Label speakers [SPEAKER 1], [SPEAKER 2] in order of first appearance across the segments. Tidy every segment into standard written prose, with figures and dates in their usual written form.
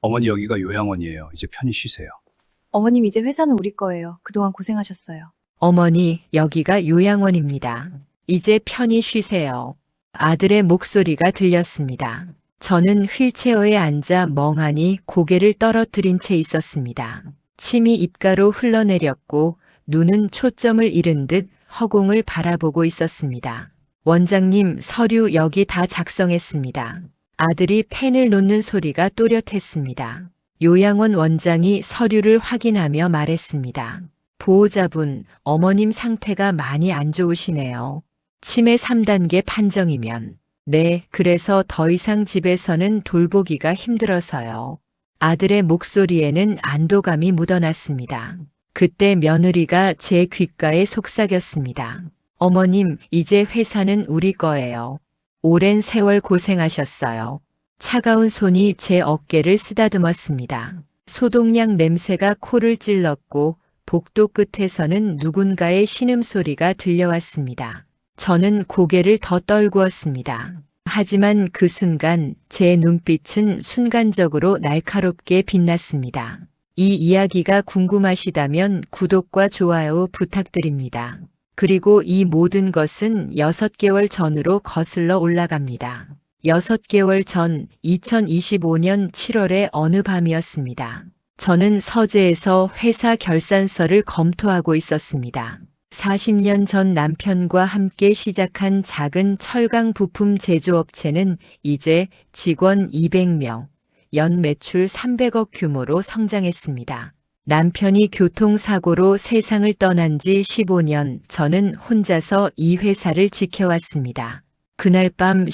[SPEAKER 1] 어머니 여기가 요양원이에요. 이제 편히 쉬세요.
[SPEAKER 2] 어머님 이제 회사는 우리 거예요. 그동안 고생하셨어요.
[SPEAKER 3] 어머니, 여기가 요양원입니다. 이제 편히 쉬세요. 아들의 목소리가 들렸습니다. 저는 휠체어에 앉아 멍하니 고개를 떨어뜨린 채 있었습니다. 침이 입가로 흘러내렸고 눈은 초점을 잃은 듯 허공을 바라보고 있었습니다. 원장님, 서류 여기 다 작성했습니다. 아들이 펜을 놓는 소리가 또렷했습니다. 요양원 원장이 서류를 확인하며 말했습니다. 보호자분, 어머님 상태가 많이 안 좋으시네요. 치매 3단계 판정이면. 네, 그래서 더 이상 집에서는 돌보기가 힘들어서요. 아들의 목소리에는 안도감이 묻어났습니다. 그때 며느리가 제 귓가에 속삭였습니다. 어머님, 이제 회사는 우리 거예요. 오랜 세월 고생하셨어요. 차가운 손이 제 어깨를 쓰다듬었습니다. 소독약 냄새가 코를 찔렀고 복도 끝에서는 누군가의 신음소리가 들려왔습니다. 저는 고개를 더 떨구었습니다. 하지만 그 순간 제 눈빛은 순간적으로 날카롭게 빛났습니다. 이 이야기가 궁금하시다면 구독과 좋아요 부탁드립니다. 그리고 이 모든 것은 6개월 전으로 거슬러 올라갑니다. 6개월 전 2025년 7월의 어느 밤이었습니다. 저는 서재에서 회사 결산서를 검토하고 있었습니다. 40년 전 남편과 함께 시작한 작은 철강 부품 제조업체는 이제 직원 200명, 연 매출 300억 규모로 성장했습니다. 남편이 교통사고로 세상을 떠난 지 15년, 저는 혼자서 이 회사를 지켜왔습니다. 그날 밤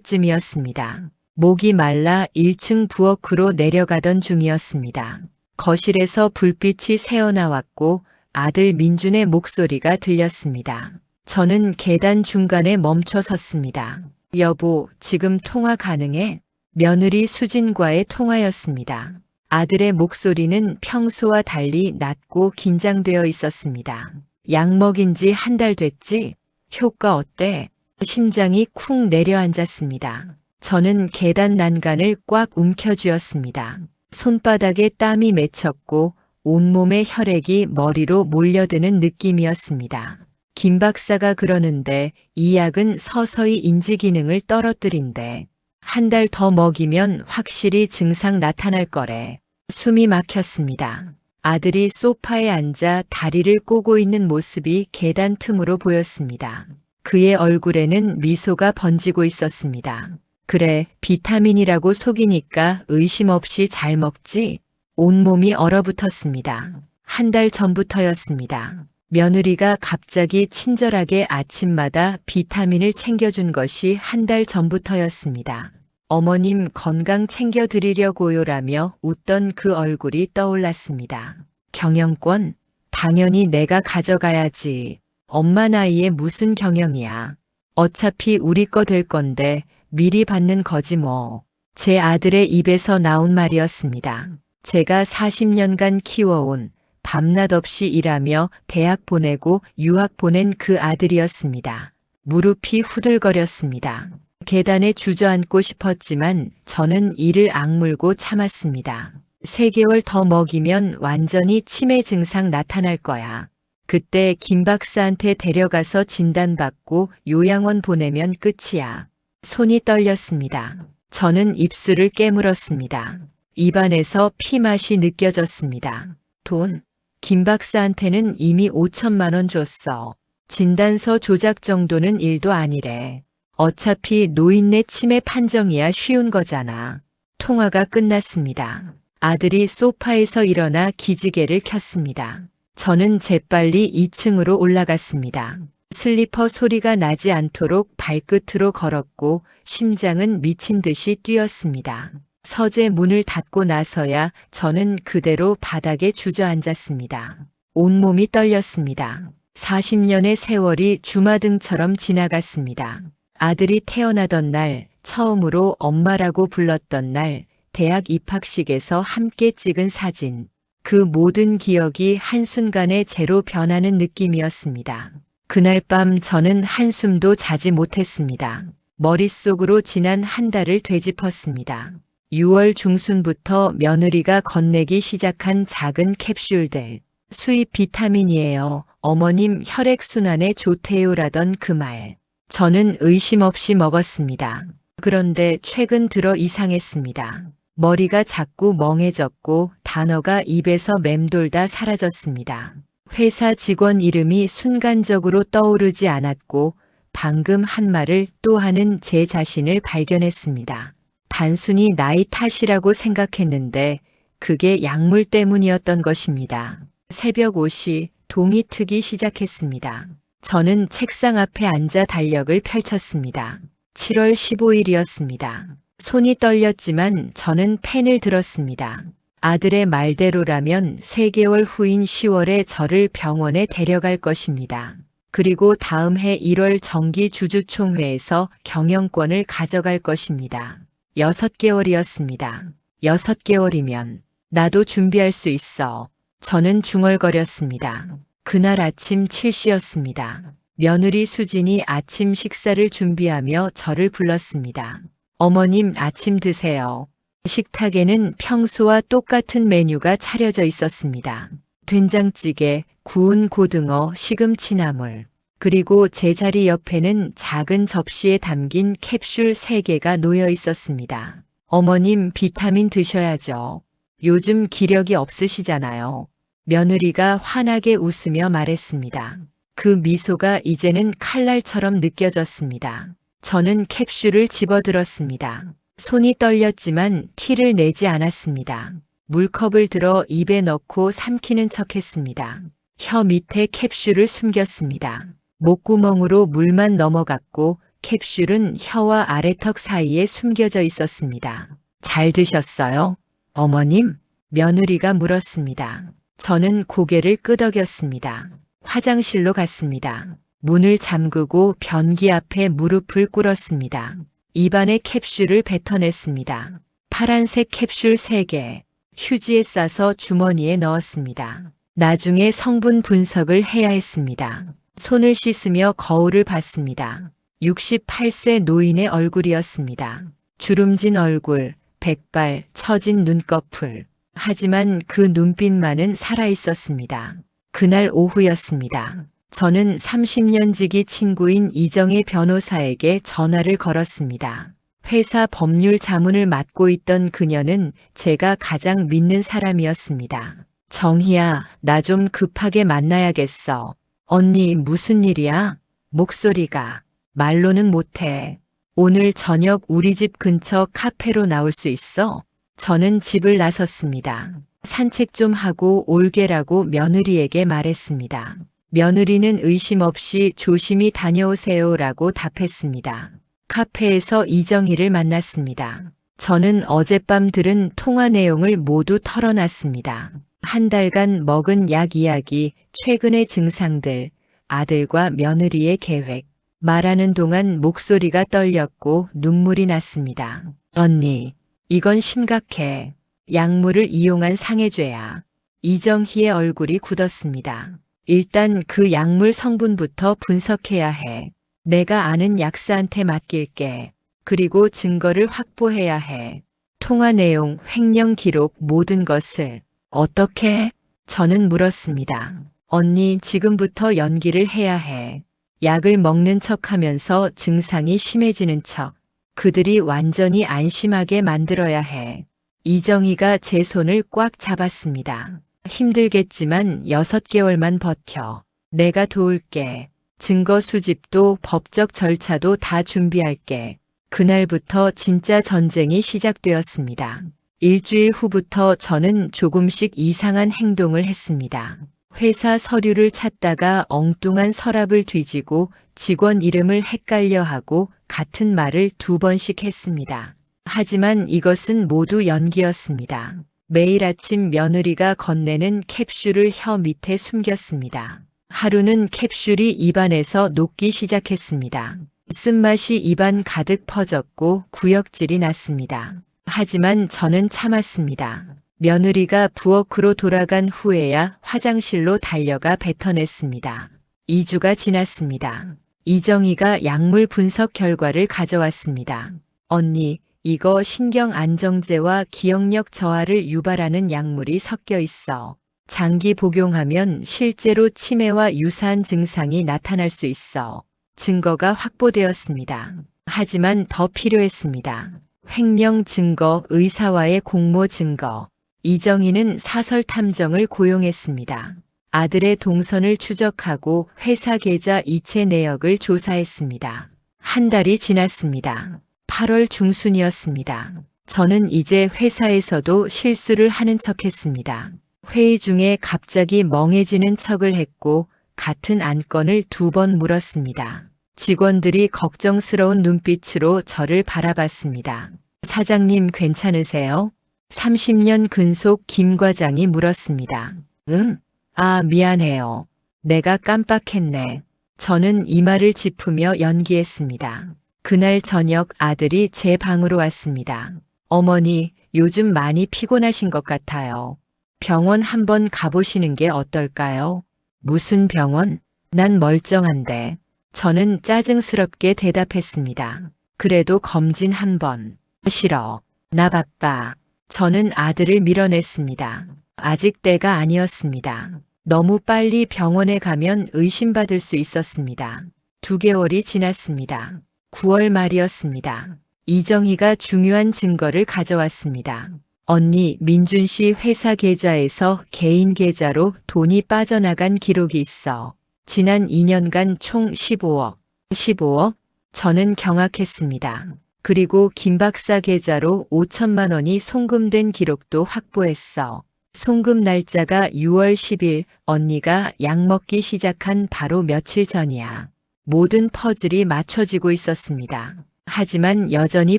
[SPEAKER 3] 11시쯤이었습니다. 목이 말라 1층 부엌으로 내려가던 중이었습니다. 거실에서 불빛이 새어나왔고 아들 민준의 목소리가 들렸습니다. 저는 계단 중간에 멈춰 섰습니다. 여보, 지금 통화 가능해? 며느리 수진과의 통화였습니다. 아들의 목소리는 평소와 달리 낮고 긴장되어 있었습니다. 약 먹인 지 한 달 됐지? 효과 어때? 심장이 쿵 내려앉았습니다. 저는 계단 난간을 꽉 움켜쥐었습니다. 손바닥에 땀이 맺혔고 온몸의 혈액이 머리로 몰려드는 느낌이었습니다. 김 박사가 그러는데 이 약은 서서히 인지 기능을 떨어뜨린대. 한 달 더 먹이면 확실히 증상 나타날 거래. 숨이 막혔습니다. 아들이 소파에 앉아 다리를 꼬고 있는 모습이 계단 틈으로 보였습니다. 그의 얼굴에는 미소가 번지고 있었습니다. 그래, 비타민이라고 속이니까 의심 없이 잘 먹지? 온몸이 얼어붙었습니다. 한 달 전부터였습니다. 며느리가 갑자기 친절하게 아침마다 비타민을 챙겨준 것이 한 달 전부터였습니다. 어머님 건강 챙겨드리려고요라며 웃던 그 얼굴이 떠올랐습니다. 경영권? 당연히 내가 가져가야지. 엄마 나이에 무슨 경영이야. 어차피 우리 거 될 건데 미리 받는 거지 뭐. 제 아들의 입에서 나온 말이었습니다. 제가 40년간 키워온 밤낮 없이 일하며 대학 보내고 유학 보낸 그 아들이었습니다. 무릎이 후들거렸습니다. 계단에 주저앉고 싶었지만 저는 이를 악물고 참았습니다. 3개월 더 먹이면 완전히 치매 증상 나타날 거야. 그때 김 박사한테 데려가서 진단받고 요양원 보내면 끝이야. 손이 떨렸습니다. 저는 입술을 깨물었습니다. 입안에서 피맛이 느껴졌습니다. 돈? 김 박사한테는 이미 5천만 원 줬어. 진단서 조작 정도는 일도 아니래. 어차피 노인네 치매 판정이야 쉬운 거잖아. 통화가 끝났습니다. 아들이 소파에서 일어나 기지개를 켰습니다. 저는 재빨리 2층으로 올라갔습니다. 슬리퍼 소리가 나지 않도록 발끝으로 걸었고 심장은 미친 듯이 뛰었습니다. 서재 문을 닫고 나서야 저는 그대로 바닥에 주저앉았습니다. 온몸이 떨렸습니다. 40년의 세월이 주마등처럼 지나갔습니다. 아들이 태어나던 날, 처음으로 엄마라고 불렀던 날, 대학 입학식에서 함께 찍은 사진. 그 모든 기억이 한순간에 제로 변하는 느낌이었습니다. 그날 밤 저는 한숨도 자지 못했습니다. 머릿속으로 지난 한 달을 되짚었습니다. 6월 중순부터 며느리가 건네기 시작한 작은 캡슐들. 수입 비타민이에요. 어머님 혈액순환에 좋대요라던 그 말. 저는 의심 없이 먹었습니다. 그런데 최근 들어 이상했습니다. 머리가 자꾸 멍해졌고 단어가 입에서 맴돌다 사라졌습니다. 회사 직원 이름이 순간적으로 떠오르지 않았고 방금 한 말을 또 하는 제 자신을 발견했습니다. 단순히 나이 탓이라고 생각했는데 그게 약물 때문이었던 것입니다. 새벽 5시 동이 트기 시작했습니다. 저는 책상 앞에 앉아 달력을 펼쳤습니다. 7월 15일이었습니다. 손이 떨렸지만 저는 펜을 들었습니다. 아들의 말대로라면 3개월 후인 10월에 저를 병원에 데려갈 것입니다. 그리고 다음 해 1월 정기 주주총회에서 경영권을 가져갈 것입니다. 6개월이었습니다. 6개월이면 나도 준비할 수 있어. 저는 중얼거렸습니다. 그날 아침 7시였습니다. 며느리 수진이 아침 식사를 준비하며 저를 불렀습니다. 어머님 아침 드세요. 식탁에는 평소와 똑같은 메뉴가 차려져 있었습니다. 된장찌개, 구운 고등어, 시금치나물. 그리고 제 자리 옆에는 작은 접시에 담긴 캡슐 3개가 놓여 있었습니다. 어머님 비타민 드셔야죠. 요즘 기력이 없으시잖아요. 며느리가 환하게 웃으며 말했습니다. 그 미소가 이제는 칼날처럼 느껴졌습니다. 저는 캡슐을 집어들었습니다. 손이 떨렸지만 티를 내지 않았습니다. 물컵을 들어 입에 넣고 삼키는 척했습니다. 혀 밑에 캡슐을 숨겼습니다. 목구멍으로 물만 넘어갔고 캡슐은 혀와 아래턱 사이에 숨겨져 있었습니다. 잘 드셨어요? 어머님? 며느리가 물었습니다. 저는 고개를 끄덕였습니다. 화장실로 갔습니다. 문을 잠그고 변기 앞에 무릎을 꿇었습니다. 입안에 캡슐을 뱉어냈습니다. 파란색 캡슐 3개. 휴지에 싸서 주머니에 넣었습니다. 나중에 성분 분석을 해야 했습니다. 손을 씻으며 거울을 봤습니다. 68세 노인의 얼굴이었습니다. 주름진 얼굴, 백발, 처진 눈꺼풀. 하지만 그 눈빛만은 살아있었습니다. 그날 오후였습니다. 저는 30년 지기 친구인 이정혜 변호사에게 전화를 걸었습니다. 회사 법률 자문을 맡고 있던 그녀는 제가 가장 믿는 사람이었습니다. 정희야, 나 좀 급하게 만나야겠어. 언니, 무슨 일이야? 목소리가. 말로는 못해. 오늘 저녁 우리 집 근처 카페로 나올 수 있어? 저는 집을 나섰습니다. 산책 좀 하고 올게라고 며느리에게 말했습니다. 며느리는 의심 없이 조심히 다녀오세요라고 답했습니다. 카페에서 이정희를 만났습니다. 저는 어젯밤 들은 통화 내용을 모두 털어놨습니다. 한 달간 먹은 약 이야기, 최근의 증상들, 아들과 며느리의 계획. 말하는 동안 목소리가 떨렸고 눈물이 났습니다. 언니, 이건 심각해. 약물을 이용한 상해죄야. 이정희의 얼굴이 굳었습니다. 일단 그 약물 성분부터 분석해야 해. 내가 아는 약사한테 맡길게. 그리고 증거를 확보해야 해. 통화 내용, 횡령 기록 모든 것을. 어떻게? 저는 물었습니다. 언니, 지금부터 연기를 해야 해. 약을 먹는 척하면서 증상이 심해지는 척. 그들이 완전히 안심하게 만들어야 해. 이정희가 제 손을 꽉 잡았습니다. 힘들겠지만 6개월만 버텨. 내가 도울게. 증거 수집도 법적 절차도 다 준비할게. 그날부터 진짜 전쟁이 시작되었습니다. 일주일 후부터 저는 조금씩 이상한 행동을 했습니다. 회사 서류를 찾다가 엉뚱한 서랍을 뒤지고 직원 이름을 헷갈려 하고 같은 말을 2번씩 했습니다. 하지만 이것은 모두 연기였습니다. 매일 아침 며느리가 건네는 캡슐을 혀 밑에 숨겼습니다. 하루는 캡슐이 입안에서 녹기 시작했습니다. 쓴맛이 입안 가득 퍼졌고 구역질이 났습니다. 하지만 저는 참았습니다. 며느리가 부엌으로 돌아간 후에야 화장실로 달려가 뱉어냈습니다. 2주가 지났습니다. 이정희가 약물 분석 결과를 가져왔습니다. 언니, 이거 신경 안정제와 기억력 저하를 유발하는 약물이 섞여 있어. 장기 복용하면 실제로 치매와 유사한 증상이 나타날 수 있어. 증거가 확보되었습니다. 하지만 더 필요했습니다. 횡령 증거, 의사와의 공모 증거. 이정희는 사설 탐정을 고용했습니다. 아들의 동선을 추적하고 회사 계좌 이체 내역을 조사했습니다. 한 달이 지났습니다. 8월 중순이었습니다. 저는 이제 회사에서도 실수를 하는 척했습니다. 회의 중에 갑자기 멍해지는 척을 했고 같은 안건을 2번 물었습니다. 직원들이 걱정스러운 눈빛으로 저를 바라봤습니다. 사장님 괜찮으세요? 30년 근속 김 과장이 물었습니다. 응? 아, 미안해요. 내가 깜빡했네. 저는 이마를 짚으며 연기했습니다. 그날 저녁 아들이 제 방으로 왔습니다. 어머니, 요즘 많이 피곤하신 것 같아요. 병원 한번 가보시는 게 어떨까요? 무슨 병원? 난 멀쩡한데. 저는 짜증스럽게 대답했습니다. 그래도 검진 한번. 싫어. 나 바빠. 저는 아들을 밀어냈습니다. 아직 때가 아니었습니다. 너무 빨리 병원에 가면 의심받을 수 있었습니다. 2개월이 지났습니다. 9월 말이었습니다. 이정희가 중요한 증거를 가져왔습니다. 언니, 민준 씨 회사 계좌에서 개인 계좌로 돈이 빠져나간 기록이 있어. 지난 2년간 총 15억. 15억? 저는 경악했습니다. 그리고 김 박사 계좌로 5천만 원이 송금된 기록도 확보했어. 송금 날짜가 6월 10일, 언니가 약 먹기 시작한 바로 며칠 전이야. 모든 퍼즐이 맞춰지고 있었습니다. 하지만 여전히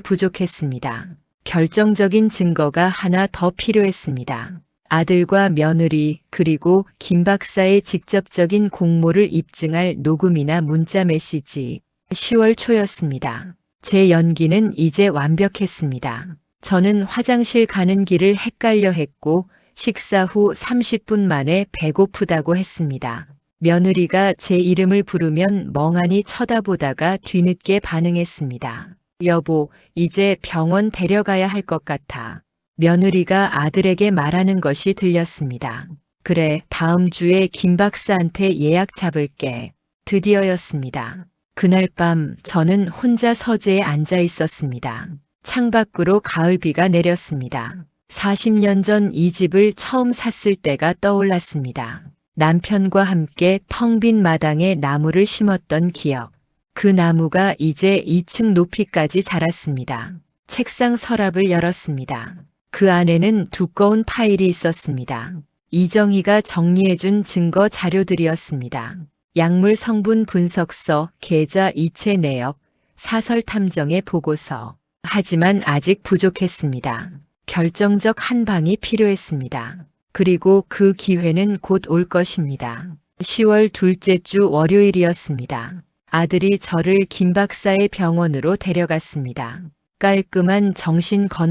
[SPEAKER 3] 부족했습니다. 결정적인 증거가 하나 더 필요했습니다. 아들과 며느리 그리고 김 박사의 직접적인 공모를 입증할 녹음이나 문자 메시지. 10월 초였습니다. 제 연기는 이제 완벽했습니다. 저는 화장실 가는 길을 헷갈려 했고 식사 후 30분 만에 배고프다고 했습니다. 며느리가 제 이름을 부르면 멍하니 쳐다보다가 뒤늦게 반응했습니다. 여보, 이제 병원 데려가야 할 것 같아. 며느리가 아들에게 말하는 것이 들렸습니다. 그래, 다음 주에 김 박사한테 예약 잡을게. 드디어였습니다. 그날 밤 저는 혼자 서재에 앉아 있었습니다. 창밖으로 가을비가 내렸습니다. 40년 전 이 집을 처음 샀을 때가 떠올랐습니다. 남편과 함께 텅 빈 마당에 나무를 심었던 기억. 그 나무가 이제 2층 높이까지 자랐습니다. 책상 서랍을 열었습니다. 그 안에는 두꺼운 파일이 있었습니다. 이정희가 정리해준 증거 자료들이었습니다. 약물 성분 분석서, 계좌 이체 내역, 사설 탐정의 보고서. 하지만 아직 부족했습니다. 결정적 한 방이 필요했습니다. 그리고 그 기회는 곧 올 것입니다. 10월 둘째 주 월요일이었습니다. 아들이 저를 김 박사의 병원으로 데려갔습니다. 깔끔한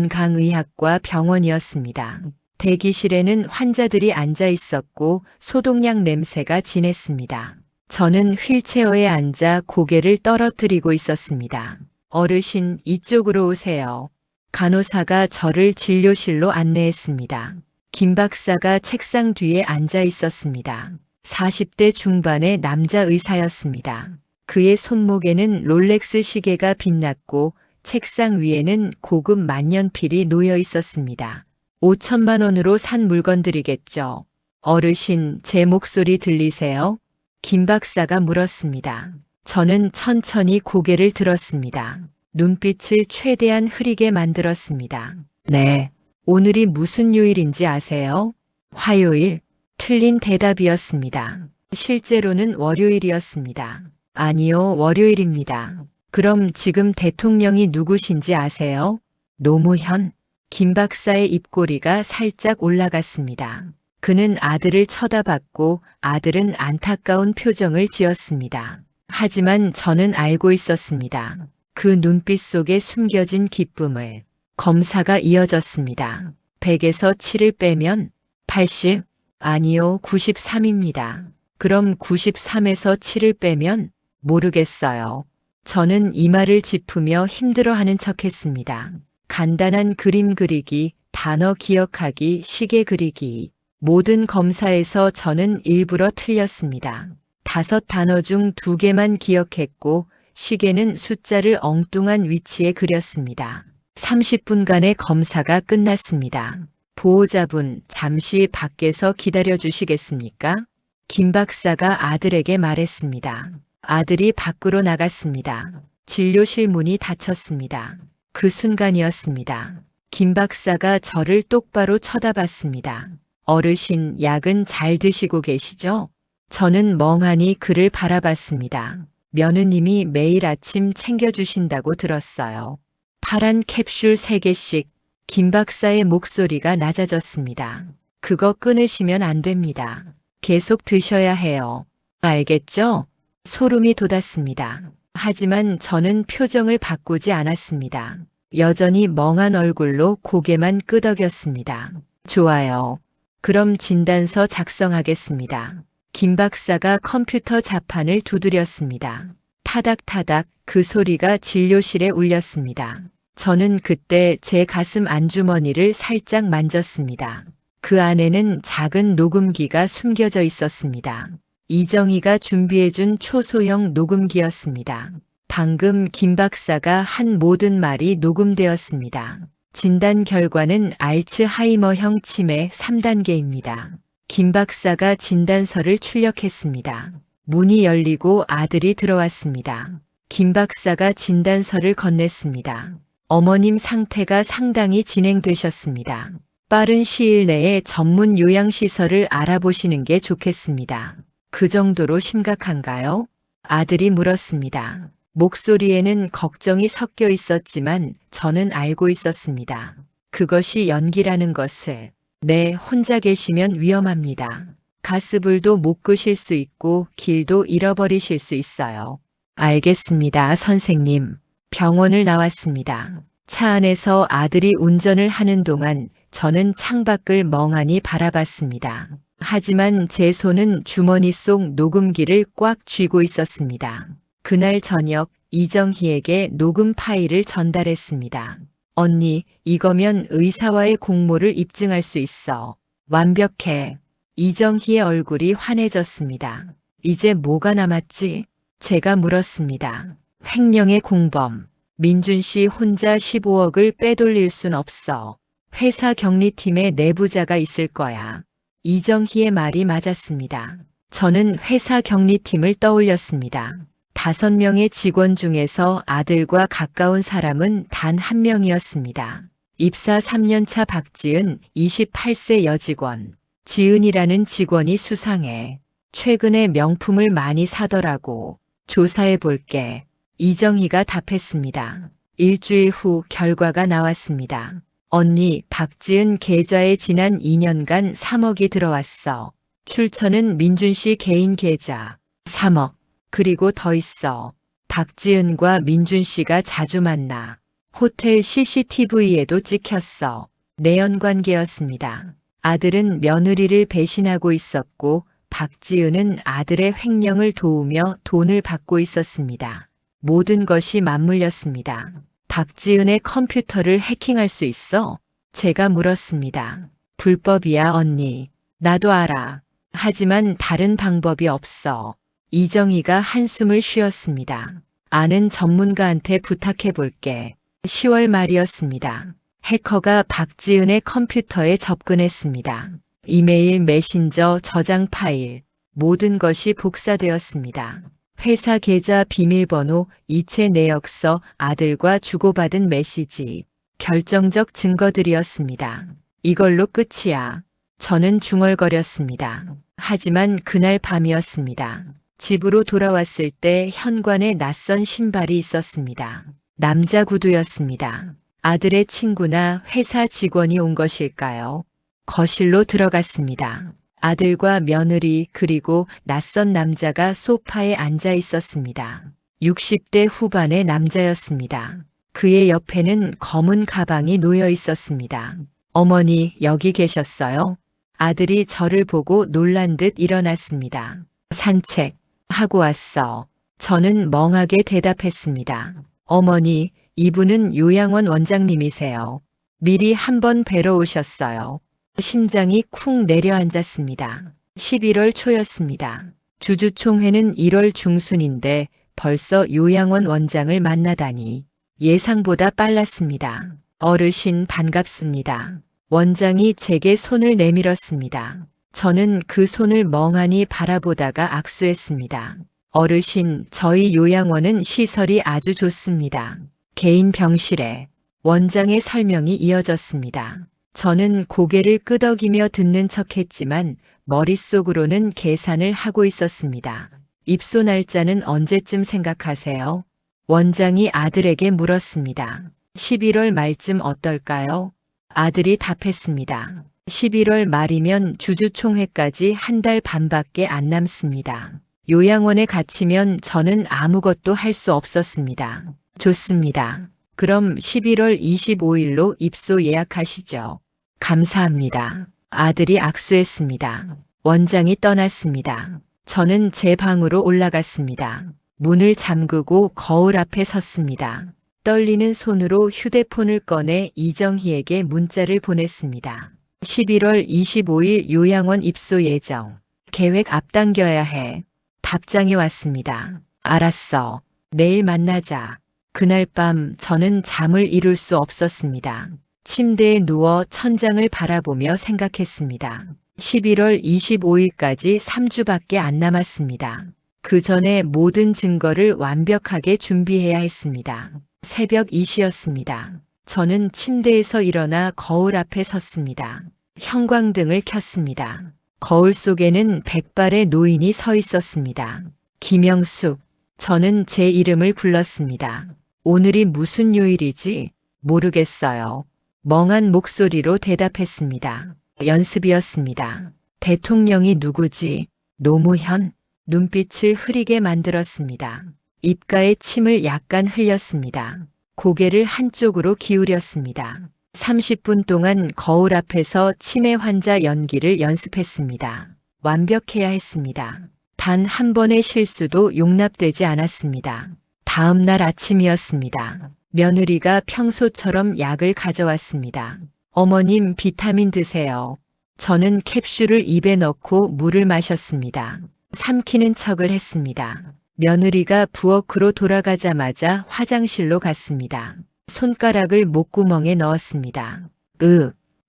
[SPEAKER 3] 정신건강의학과 병원이었습니다. 대기실에는 환자들이 앉아 있었고 소독약 냄새가 진했습니다. 저는 휠체어에 앉아 고개를 떨어뜨리고 있었습니다. 어르신, 이쪽으로 오세요. 간호사가 저를 진료실로 안내했습니다. 김 박사가 책상 뒤에 앉아 있었습니다. 40대 중반의 남자 의사였습니다. 그의 손목에는 롤렉스 시계가 빛났고 책상 위에는 고급 만년필이 놓여 있었습니다. 5천만 원으로 산 물건들이겠죠. 어르신, 제 목소리 들리세요? 김 박사가 물었습니다. 저는 천천히 고개를 들었습니다. 눈빛을 최대한 흐리게 만들었습니다. 네. 오늘이 무슨 요일인지 아세요? 화요일. 틀린 대답이었습니다. 실제로는 월요일이었습니다. 아니요, 월요일입니다. 그럼 지금 대통령이 누구신지 아세요? 노무현. 김 박사의 입꼬리가 살짝 올라갔습니다. 그는 아들을 쳐다봤고 아들은 안타까운 표정을 지었습니다. 하지만 저는 알고 있었습니다. 그 눈빛 속에 숨겨진 기쁨을. 검사가 이어졌습니다. 100에서 7을 빼면 80? 아니요, 93입니다. 그럼 93에서 7을 빼면 모르겠어요. 저는 이마를 짚으며 힘들어하는 척했습니다. 간단한 그림 그리기, 단어 기억하기, 시계 그리기. 모든 검사에서 저는 일부러 틀렸습니다. 5단어 중 2개만 기억했고 시계는 숫자를 엉뚱한 위치에 그렸습니다. 30분간의 검사가 끝났습니다. 보호자분, 잠시 밖에서 기다려 주시겠습니까? 김 박사가 아들에게 말했습니다. 아들이 밖으로 나갔습니다. 진료실 문이 닫혔습니다. 그 순간이었습니다. 김 박사가 저를 똑바로 쳐다봤습니다. 어르신, 약은 잘 드시고 계시죠? 저는 멍하니 그를 바라봤습니다. 며느님이 매일 아침 챙겨주신다고 들었어요. 파란 캡슐 3개씩. 김 박사의 목소리가 낮아졌습니다. 그거 끊으시면 안 됩니다. 계속 드셔야 해요. 알겠죠? 소름이 돋았습니다. 하지만 저는 표정을 바꾸지 않았습니다. 여전히 멍한 얼굴로 고개만 끄덕였습니다. 좋아요. 그럼 진단서 작성하겠습니다. 김 박사가 컴퓨터 자판을 두드렸습니다. 타닥타닥 그 소리가 진료실에 울렸습니다. 저는 그때 제 가슴 안주머니를 살짝 만졌습니다. 그 안에는 작은 녹음기가 숨겨져 있었습니다. 이정희가 준비해준 초소형 녹음기였습니다. 방금 김 박사가 한 모든 말이 녹음되었습니다. 진단 결과는 알츠하이머형 치매 3단계입니다. 김 박사가 진단서를 출력했습니다. 문이 열리고 아들이 들어왔습니다. 김 박사가 진단서를 건넸습니다. 어머님 상태가 상당히 진행되셨습니다. 빠른 시일 내에 전문 요양시설을 알아보시는 게 좋겠습니다. 그 정도로 심각한가요? 아들이 물었습니다. 목소리에는 걱정이 섞여 있었지만 저는 알고 있었습니다. 그것이 연기라는 것을. 네, 혼자 계시면 위험합니다. 가스불도 못 끄실 수 있고 길도 잃어버리실 수 있어요. 알겠습니다, 선생님. 병원을 나왔습니다. 차 안에서 아들이 운전을 하는 동안 저는 창밖을 멍하니 바라봤습니다. 하지만 제 손은 주머니 속 녹음기를 꽉 쥐고 있었습니다. 그날 저녁 이정희에게 녹음 파일을 전달했습니다. 언니, 이거면 의사와의 공모를 입증할 수 있어. 완벽해. 이정희의 얼굴이 환해졌습니다. 이제 뭐가 남았지? 제가 물었습니다. 횡령의 공범. 민준 씨 혼자 15억을 빼돌릴 순 없어. 회사 격리팀에 내부자가 있을 거야. 이정희의 말이 맞았습니다. 저는 회사 격리팀을 떠올렸습니다. 5명의 직원 중에서 아들과 가까운 사람은 단 1명이었습니다. 입사 3년차 박지은 28세 여직원. 지은이라는 직원이 수상해. 최근에 명품을 많이 사더라고. 조사해 볼게. 이정희가 답했습니다. 일주일 후 결과가 나왔습니다. 언니, 박지은 계좌에 지난 2년간 3억이 들어왔어. 출처는 민준 씨 개인 계좌. 3억. 그리고 더 있어. 박지은과 민준 씨가 자주 만나. 호텔 CCTV에도 찍혔어. 내연관계였습니다. 아들은 며느리를 배신하고 있었고 박지은은 아들의 횡령을 도우며 돈을 받고 있었습니다. 모든 것이 맞물렸습니다. 박지은의 컴퓨터를 해킹할 수 있어? 제가 물었습니다. 불법이야, 언니. 나도 알아. 하지만 다른 방법이 없어. 이정희가 한숨을 쉬었습니다. 아는 전문가한테 부탁해 볼게. 10월 말이었습니다. 해커가 박지은의 컴퓨터에 접근했습니다. 이메일, 메신저, 저장 파일, 모든 것이 복사되었습니다. 회사 계좌 비밀번호, 이체 내역서, 아들과 주고받은 메시지, 결정적 증거들이었습니다. 이걸로 끝이야. 저는 중얼거렸습니다. 하지만 그날 밤이었습니다. 집으로 돌아왔을 때 현관에 낯선 신발이 있었습니다. 남자 구두였습니다. 아들의 친구나 회사 직원이 온 것일까요? 거실로 들어갔습니다. 아들과 며느리 그리고 낯선 남자가 소파에 앉아 있었습니다. 60대 후반의 남자였습니다. 그의 옆에는 검은 가방이 놓여 있었습니다. 어머니, 여기 계셨어요? 아들이 저를 보고 놀란 듯 일어났습니다. 산책 하고 왔어. 저는 멍하게 대답했습니다. 어머니, 이분은 요양원 원장님이세요. 미리 한번 뵈러 오셨어요. 심장이 쿵 내려앉았습니다. 11월 초였습니다. 주주총회는 1월 중순인데 벌써 요양원 원장을 만나다니 예상보다 빨랐습니다. 어르신 반갑습니다. 원장이 제게 손을 내밀었습니다. 저는 그 손을 멍하니 바라보다가 악수했습니다. 어르신, 저희 요양원은 시설이 아주 좋습니다. 개인 병실에 원장의 설명이 이어졌습니다. 저는 고개를 끄덕이며 듣는 척했지만 머릿속으로는 계산을 하고 있었습니다. 입소 날짜는 언제쯤 생각하세요? 원장이 아들에게 물었습니다. 11월 말쯤 어떨까요? 아들이 답했습니다. 11월 말이면 주주총회까지 한 달 반밖에 안 남습니다. 요양원에 갇히면 저는 아무것도 할 수 없었습니다. 좋습니다. 그럼 11월 25일로 입소 예약하시죠. 감사합니다. 아들이 악수했습니다. 원장이 떠났습니다. 저는 제 방으로 올라갔습니다. 문을 잠그고 거울 앞에 섰습니다. 떨리는 손으로 휴대폰을 꺼내 이정희에게 문자를 보냈습니다. 11월 25일 요양원 입소 예정. 계획 앞당겨야 해. 답장이 왔습니다. 알았어. 내일 만나자. 그날 밤 저는 잠을 이룰 수 없었습니다. 침대에 누워 천장을 바라보며 생각했습니다. 11월 25일까지 3주밖에 안 남았습니다. 그 전에 모든 증거를 완벽하게 준비해야 했습니다. 새벽 2시였습니다. 저는 침대에서 일어나 거울 앞에 섰습니다. 형광등을 켰습니다. 거울 속에는 백발의 노인이 서 있었습니다. 김영숙. 저는 제 이름을 불렀습니다. 오늘이 무슨 요일이지? 모르겠어요. 멍한 목소리로 대답했습니다. 연습이었습니다. 대통령이 누구지? 노무현? 눈빛을 흐리게 만들었습니다. 입가에 침을 약간 흘렸습니다. 고개를 한쪽으로 기울였습니다. 30분 동안 거울 앞에서 치매 환자 연기를 연습했습니다. 완벽해야 했습니다. 단 한 번의 실수도 용납되지 않았습니다. 다음 날 아침이었습니다. 며느리가 평소처럼 약을 가져왔습니다. 어머님, 비타민 드세요. 저는 캡슐을 입에 넣고 물을 마셨습니다. 삼키는 척을 했습니다. 며느리가 부엌으로 돌아가자마자 화장실로 갔습니다. 손가락을 목구멍에 넣었습니다.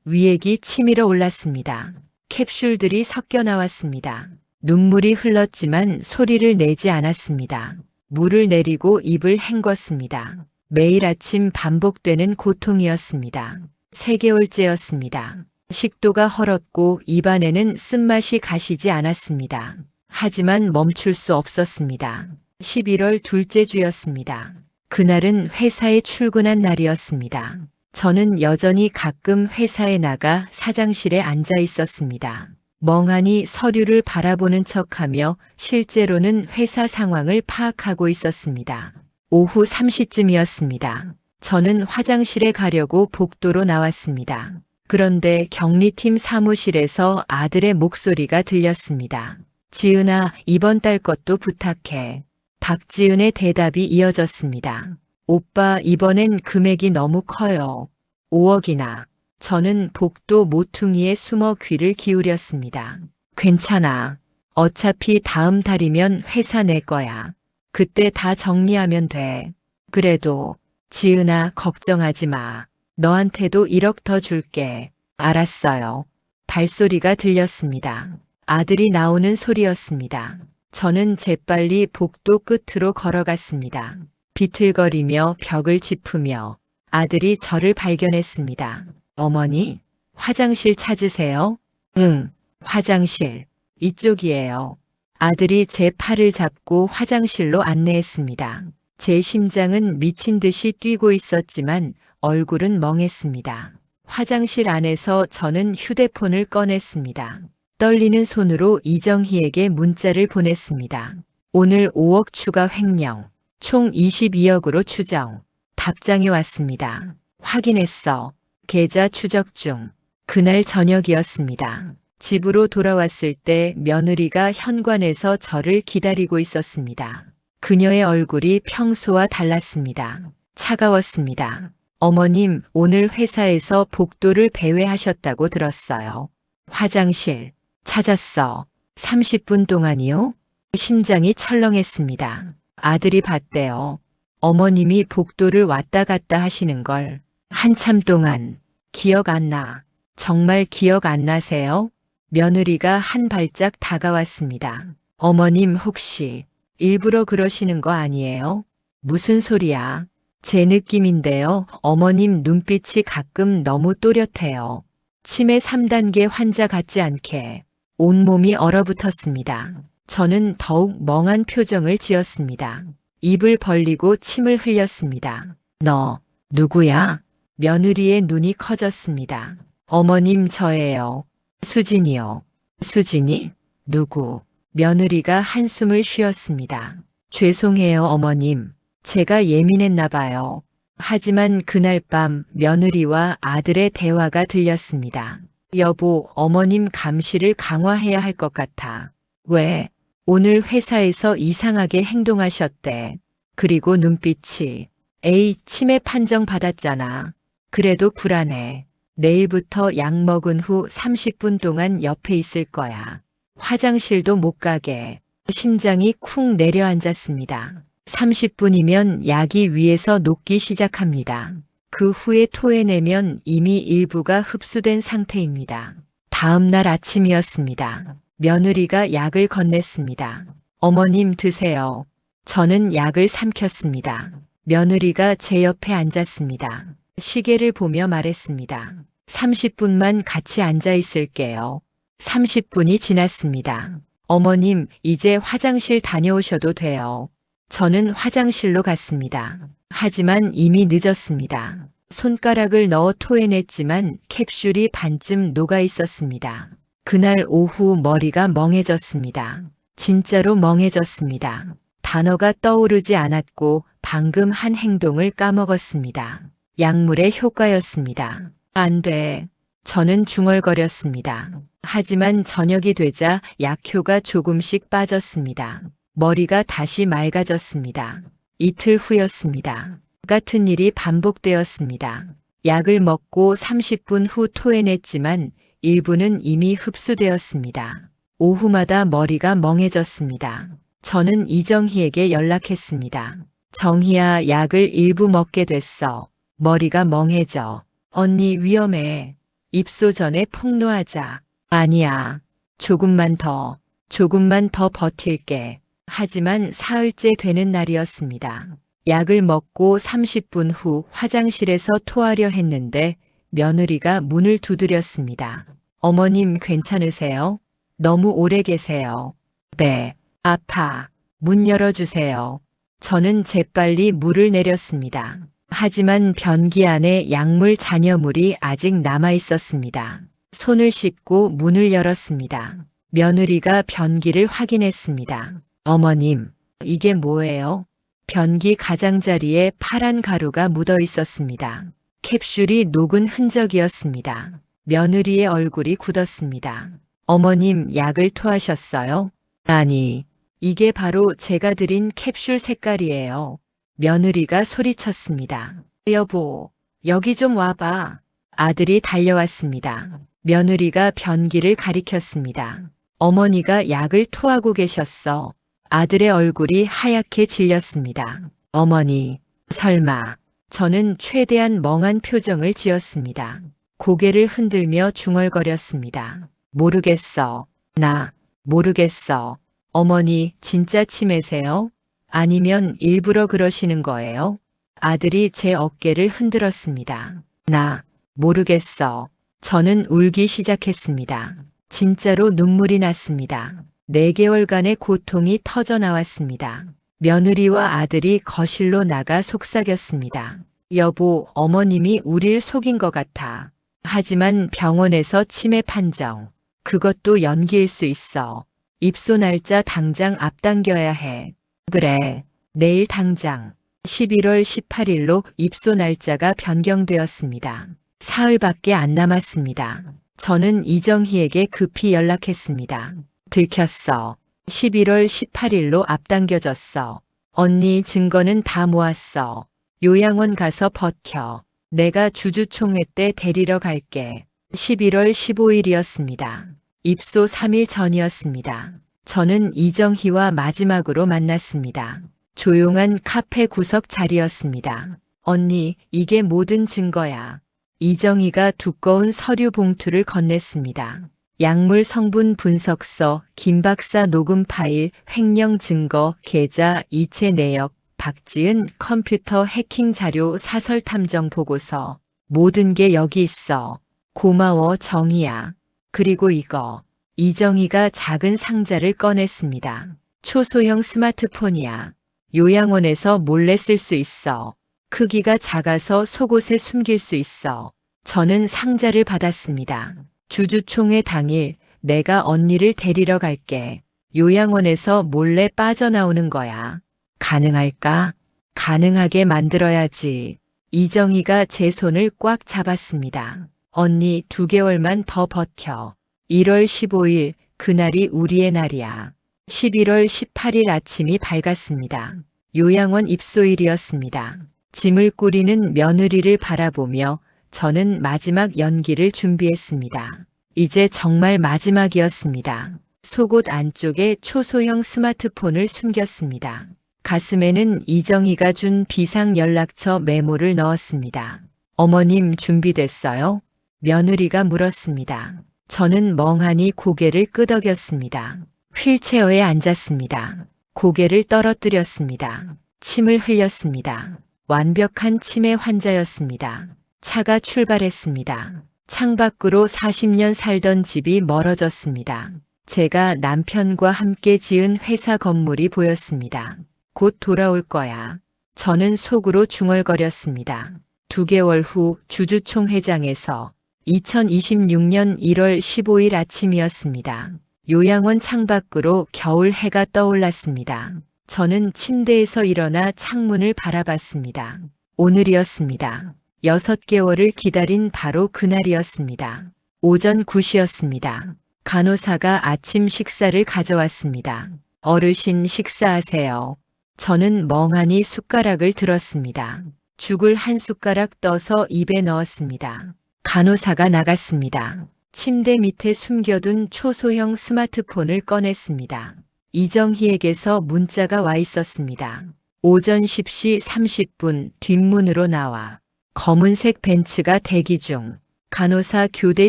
[SPEAKER 3] 위액이 치밀어 올랐습니다. 캡슐들이 섞여 나왔습니다. 눈물이 흘렀지만 소리를 내지 않았습니다. 물을 내리고 입을 헹궜습니다. 매일 아침 반복되는 고통이었습니다. 3개월째였습니다. 식도가 헐었고 입안에는 쓴맛이 가시지 않았습니다. 하지만 멈출 수 없었습니다. 11월 둘째 주였습니다. 그날은 회사에 출근한 날이었습니다. 저는 여전히 가끔 회사에 나가 사장실에 앉아 있었습니다. 멍하니 서류를 바라보는 척하며 실제로는 회사 상황을 파악하고 있었습니다. 오후 3시쯤이었습니다. 저는 화장실에 가려고 복도로 나왔습니다. 그런데 격리팀 사무실에서 아들의 목소리가 들렸습니다. 지은아, 이번 달 것도 부탁해. 박지은의 대답이 이어졌습니다. 오빠, 이번엔 금액이 너무 커요. 5억이나. 저는 복도 모퉁이에 숨어 귀를 기울였습니다. 괜찮아. 어차피 다음 달이면 회사 내 거야. 그때 다 정리하면 돼. 그래도 지은아, 걱정하지 마. 너한테도 1억 더 줄게. 알았어요. 발소리가 들렸습니다. 아들이 나오는 소리였습니다. 저는 재빨리 복도 끝으로 걸어갔습니다. 비틀거리며 벽을 짚으며 아들이 저를 발견했습니다. 어머니, 화장실 찾으세요? 응, 화장실. 이쪽이에요. 아들이 제 팔을 잡고 화장실로 안내했습니다. 제 심장은 미친 듯이 뛰고 있었지만 얼굴은 멍했습니다. 화장실 안에서 저는 휴대폰을 꺼냈습니다. 떨리는 손으로 이정희에게 문자를 보냈습니다. 오늘 5억 추가 횡령, 총 22억으로 추정. 답장이 왔습니다. 확인했어. 계좌 추적 중. 그날 저녁이었습니다. 집으로 돌아왔을 때 며느리가 현관에서 저를 기다리고 있었습니다. 그녀의 얼굴이 평소와 달랐습니다. 차가웠습니다. 어머님, 오늘 회사에서 복도를 배회하셨다고 들었어요. 화장실 찾았어. 30분 동안이요? 심장이 철렁했습니다. 아들이 봤대요. 어머님이 복도를 왔다 갔다 하시는 걸 한참 동안. 기억 안 나. 정말 기억 안 나세요? 며느리가 한 발짝 다가왔습니다. 어머님 혹시 일부러 그러시는 거 아니에요? 무슨 소리야? 제 느낌인데요. 어머님 눈빛이 가끔 너무 또렷해요. 치매 3단계 환자 같지 않게 온몸이 얼어붙었습니다. 저는 더욱 멍한 표정을 지었습니다. 입을 벌리고 침을 흘렸습니다. 너 누구야? 며느리의 눈이 커졌습니다. 어머님 저예요. 수진이요. 수진이? 누구? 며느리가 한숨을 쉬었습니다. 죄송해요 어머님. 제가 예민했나 봐요. 하지만 그날 밤 며느리와 아들의 대화가 들렸습니다. 여보, 어머님 감시를 강화해야 할 것 같아. 왜? 오늘 회사에서 이상하게 행동하셨대. 그리고 눈빛이 에이, 치매 판정 받았잖아. 그래도 불안해. 내일부터 약 먹은 후 30분 동안 옆에 있을 거야. 화장실도 못 가게. 심장이 쿵 내려앉았습니다. 30분이면 약이 위에서 녹기 시작합니다. 그 후에 토해내면 이미 일부가 흡수된 상태입니다. 다음 날 아침이었습니다. 며느리가 약을 건넸습니다. 어머님 드세요. 저는 약을 삼켰습니다. 며느리가 제 옆에 앉았습니다. 시계를 보며 말했습니다. 30분만 같이 앉아 있을게요. 30분이 지났습니다. 어머님, 이제 화장실 다녀오셔도 돼요. 저는 화장실로 갔습니다. 하지만 이미 늦었습니다. 손가락을 넣어 토해냈지만 캡슐이 반쯤 녹아 있었습니다. 그날 오후 머리가 멍해졌습니다. 진짜로 멍해졌습니다. 단어가 떠오르지 않았고 방금 한 행동을 까먹었습니다. 약물의 효과였습니다. 안 돼. 저는 중얼거렸습니다. 하지만 저녁이 되자 약효가 조금씩 빠졌습니다. 머리가 다시 맑아졌습니다. 이틀 후였습니다. 같은 일이 반복되었습니다. 약을 먹고 30분 후 토해냈지만 일부는 이미 흡수되었습니다. 오후마다 머리가 멍해졌습니다. 저는 이정희에게 연락했습니다. 정희야, 약을 일부 먹게 됐어. 머리가 멍해져. 언니 위험해. 입소 전에 폭로하자. 아니야. 조금만 더 버틸게. 하지만 사흘째 되는 날이었습니다. 약을 먹고 30분 후 화장실에서 토하려 했는데 며느리가 문을 두드렸습니다. 어머님 괜찮으세요? 너무 오래 계세요. 네, 아파. 문 열어주세요. 저는 재빨리 물을 내렸습니다. 하지만 변기 안에 약물 잔여물이 아직 남아 있었습니다. 손을 씻고 문을 열었습니다. 며느리가 변기를 확인했습니다. 어머님, 이게 뭐예요? 변기 가장자리에 파란 가루가 묻어 있었습니다. 캡슐이 녹은 흔적이었습니다. 며느리의 얼굴이 굳었습니다. 어머님, 약을 토하셨어요? 아니, 이게 바로 제가 드린 캡슐 색깔이에요. 며느리가 소리쳤습니다. 여보, 여기 좀 와봐. 아들이 달려왔습니다. 며느리가 변기를 가리켰습니다. 어머니가 약을 토하고 계셨어. 아들의 얼굴이 하얗게 질렸습니다. 어머니, 설마. 저는 최대한 멍한 표정을 지었습니다. 고개를 흔들며 중얼거렸습니다. 모르겠어. 나 모르겠어. 어머니 진짜 치매세요? 아니면 일부러 그러시는 거예요? 아들이 제 어깨를 흔들었습니다. 나 모르겠어. 저는 울기 시작했습니다. 진짜로 눈물이 났습니다. 4개월간의 고통이 터져 나왔습니다. 며느리와 아들이 거실로 나가 속삭였습니다. 여보, 어머님이 우릴 속인 것 같아. 하지만 병원에서 치매 판정. 그것도 연기일 수 있어. 입소 날짜 당장 앞당겨야 해. 그래, 내일 당장. 11월 18일로 입소 날짜가 변경되었습니다. 사흘밖에 안 남았습니다. 저는 이정희에게 급히 연락했습니다. 들켰어. 11월 18일로 앞당겨졌어. 언니 증거는 다 모았어. 요양원 가서 버텨. 내가 주주총회 때 데리러 갈게. 11월 15일이었습니다. 입소 3일 전이었습니다. 저는 이정희와 마지막으로 만났습니다. 조용한 카페 구석 자리였습니다. 언니, 이게 모든 증거야. 이정희가 두꺼운 서류 봉투를 건넸습니다. 약물 성분 분석서, 김 박사 녹음 파일, 횡령 증거, 계좌, 이체 내역, 박지은 컴퓨터 해킹 자료, 사설 탐정 보고서. 모든 게 여기 있어. 고마워, 정희야. 그리고 이거. 이정희가 작은 상자를 꺼냈습니다. 초소형 스마트폰이야. 요양원에서 몰래 쓸 수 있어. 크기가 작아서 속옷에 숨길 수 있어. 저는 상자를 받았습니다. 주주총회 당일 내가 언니를 데리러 갈게. 요양원에서 몰래 빠져나오는 거야. 가능할까? 가능하게 만들어야지. 이정희가 제 손을 꽉 잡았습니다. 언니 2개월만 더 버텨. 1월 15일, 그날이 우리의 날이야. 11월 18일 아침이 밝았습니다. 요양원 입소일이었습니다. 짐을 꾸리는 며느리를 바라보며 저는 마지막 연기를 준비했습니다. 이제 정말 마지막이었습니다. 속옷 안쪽에 초소형 스마트폰을 숨겼습니다. 가슴에는 이정희가 준 비상 연락처 메모를 넣었습니다. 어머님 준비됐어요? 며느리가 물었습니다. 저는 멍하니 고개를 끄덕였습니다. 휠체어에 앉았습니다. 고개를 떨어뜨렸습니다. 침을 흘렸습니다. 완벽한 치매 환자였습니다. 차가 출발했습니다. 창밖으로 40년 살던 집이 멀어졌습니다. 제가 남편과 함께 지은 회사 건물이 보였습니다. 곧 돌아올 거야. 저는 속으로 중얼거렸습니다. 2개월 후 주주총회장에서 2026년 1월 15일 아침이었습니다. 요양원 창밖으로 겨울 해가 떠올랐습니다. 저는 침대에서 일어나 창문을 바라봤습니다. 오늘이었습니다. 6개월을 기다린 바로 그날이었습니다. 오전 9시였습니다. 간호사가 아침 식사를 가져왔습니다. 어르신 식사하세요. 저는 멍하니 숟가락을 들었습니다. 죽을 한 숟가락 떠서 입에 넣었습니다. 간호사가 나갔습니다. 침대 밑에 숨겨둔 초소형 스마트폰을 꺼냈습니다. 이정희에게서 문자가 와 있었습니다. 오전 10시 30분 뒷문으로 나와. 검은색 벤츠가 대기 중. 간호사 교대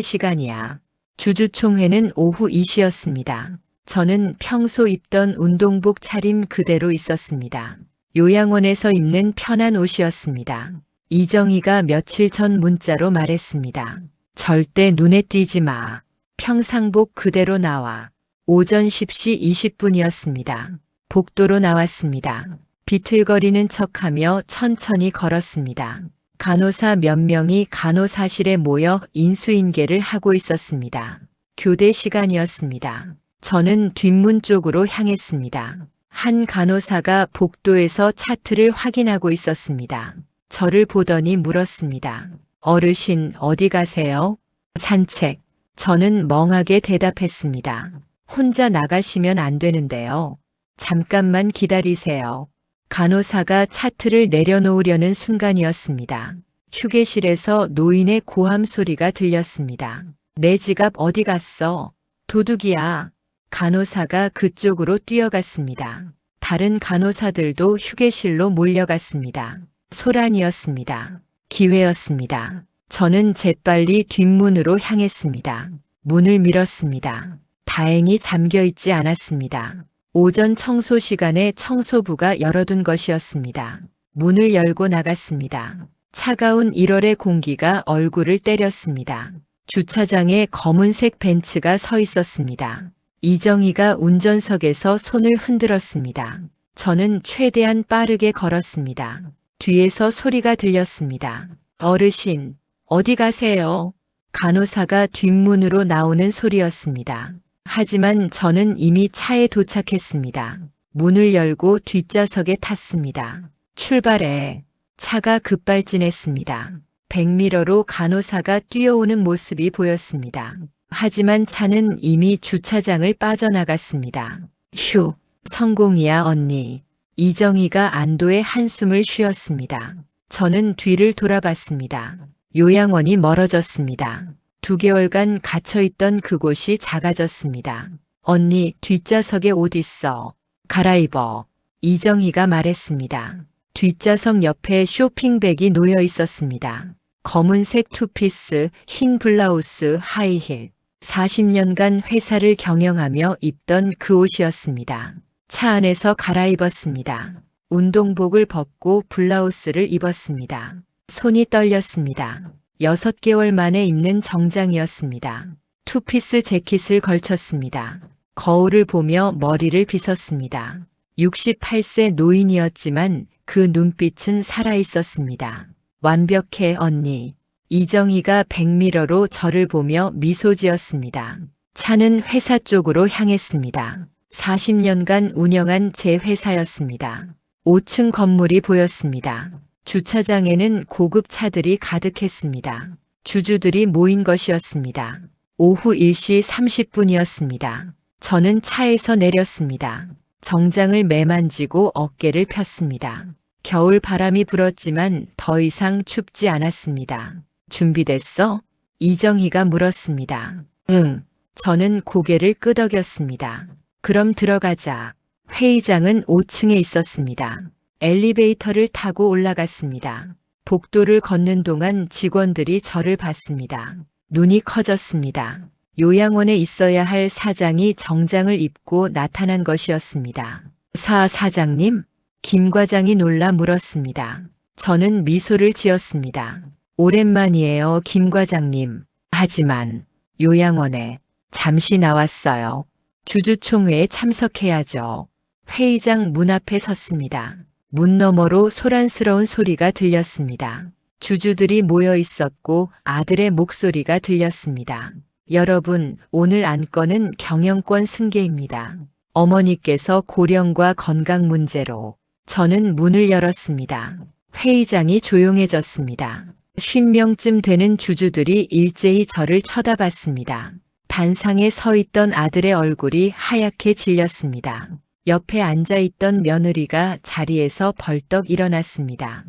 [SPEAKER 3] 시간이야. 주주총회는 오후 2시였습니다. 저는 평소 입던 운동복 차림 그대로 있었습니다. 요양원에서 입는 편한 옷이었습니다. 이정희가 며칠 전 문자로 말했습니다. 절대 눈에 띄지 마. 평상복 그대로 나와. 오전 10시 20분이었습니다. 복도로 나왔습니다. 비틀거리는 척하며 천천히 걸었습니다. 간호사 몇 명이 간호사실에 모여 인수인계를 하고 있었습니다. 교대 시간이었습니다. 저는 뒷문 쪽으로 향했습니다. 한 간호사가 복도에서 차트를 확인하고 있었습니다. 저를 보더니 물었습니다. 어르신 어디 가세요? 산책. 저는 멍하게 대답했습니다. 혼자 나가시면 안 되는데요. 잠깐만 기다리세요. 간호사가 차트를 내려놓으려는 순간이었습니다. 휴게실에서 노인의 고함 소리가 들렸습니다. 내 지갑 어디 갔어? 도둑이야. 간호사가 그쪽으로 뛰어갔습니다. 다른 간호사들도 휴게실로 몰려갔습니다. 소란이었습니다. 기회였습니다. 저는 재빨리 뒷문으로 향했습니다. 문을 밀었습니다. 다행히 잠겨있지 않았습니다. 오전 청소 시간에 청소부가 열어둔 것이었습니다. 문을 열고 나갔습니다. 차가운 1월의 공기가 얼굴을 때렸습니다. 주차장에 검은색 벤츠가 서 있었습니다. 이정희가 운전석에서 손을 흔들었습니다. 저는 최대한 빠르게 걸었습니다. 뒤에서 소리가 들렸습니다. 어르신, 어디 가세요? 간호사가 뒷문으로 나오는 소리였습니다. 하지만 저는 이미 차에 도착했습니다. 문을 열고 뒷좌석에 탔습니다. 출발해. 차가 급발진했습니다. 백미러로 간호사가 뛰어오는 모습이 보였습니다. 하지만 차는 이미 주차장을 빠져나갔습니다. 휴, 성공이야 언니. 이정희가 안도의 한숨을 쉬었습니다. 저는 뒤를 돌아봤습니다. 요양원이 멀어졌습니다. 2개월간 갇혀있던 그곳이 작아졌습니다. 언니, 뒷좌석에 옷 있어. 갈아입어. 이정희가 말했습니다. 뒷좌석 옆에 쇼핑백이 놓여 있었습니다. 검은색 투피스, 흰 블라우스, 하이힐. 40년간 회사를 경영하며 입던 그 옷이었습니다. 차 안에서 갈아입었습니다. 운동복을 벗고 블라우스를 입었습니다. 손이 떨렸습니다. 6개월 만에 입는 정장이었습니다. 투피스 재킷을 걸쳤습니다. 거울을 보며 머리를 빗었습니다. 68세 노인이었지만 그 눈빛은 살아있었습니다. 완벽해, 언니. 이정희가 백미러로 저를 보며 미소 지었습니다. 차는 회사 쪽으로 향했습니다. 40년간 운영한 제 회사였습니다. 5층 건물이 보였습니다. 주차장에는 고급 차들이 가득했습니다. 주주들이 모인 것이었습니다. 오후 1시 30분이었습니다. 저는 차에서 내렸습니다. 정장을 매만지고 어깨를 폈습니다. 겨울 바람이 불었지만 더 이상 춥지 않았습니다. 준비됐어? 이정희가 물었습니다. 응. 저는 고개를 끄덕였습니다. 그럼 들어가자. 회의장은 5층에 있었습니다. 엘리베이터를 타고 올라갔습니다. 복도를 걷는 동안 직원들이 저를 봤습니다. 눈이 커졌습니다. 요양원에 있어야 할 사장이 정장을 입고 나타난 것이었습니다. 사장님? 김 과장이 놀라 물었습니다. 저는 미소를 지었습니다. 오랜만이에요, 김 과장님. 하지만 요양원에 잠시 나왔어요. 주주총회에 참석해야죠. 회의장 문 앞에 섰습니다. 문 너머로 소란스러운 소리가 들렸습니다. 주주들이 모여 있었고 아들의 목소리가 들렸습니다. 여러분, 오늘 안건은 경영권 승계입니다. 어머니께서 고령과 건강 문제로. 저는 문을 열었습니다. 회의장이 조용해졌습니다. 50명쯤 되는 주주들이 일제히 저를 쳐다봤습니다. 단상에 서 있던 아들의 얼굴이 하얗게 질렸습니다. 옆에 앉아있던 며느리가 자리에서 벌떡 일어났습니다.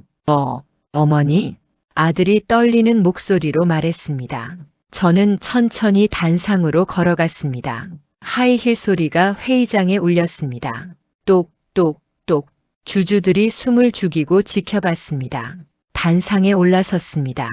[SPEAKER 3] 어머니? 아들이 떨리는 목소리로 말했습니다. 저는 천천히 단상으로 걸어갔습니다. 하이힐 소리가 회의장에 울렸습니다. 똑똑똑. 주주들이 숨을 죽이고 지켜봤습니다. 단상에 올라섰습니다.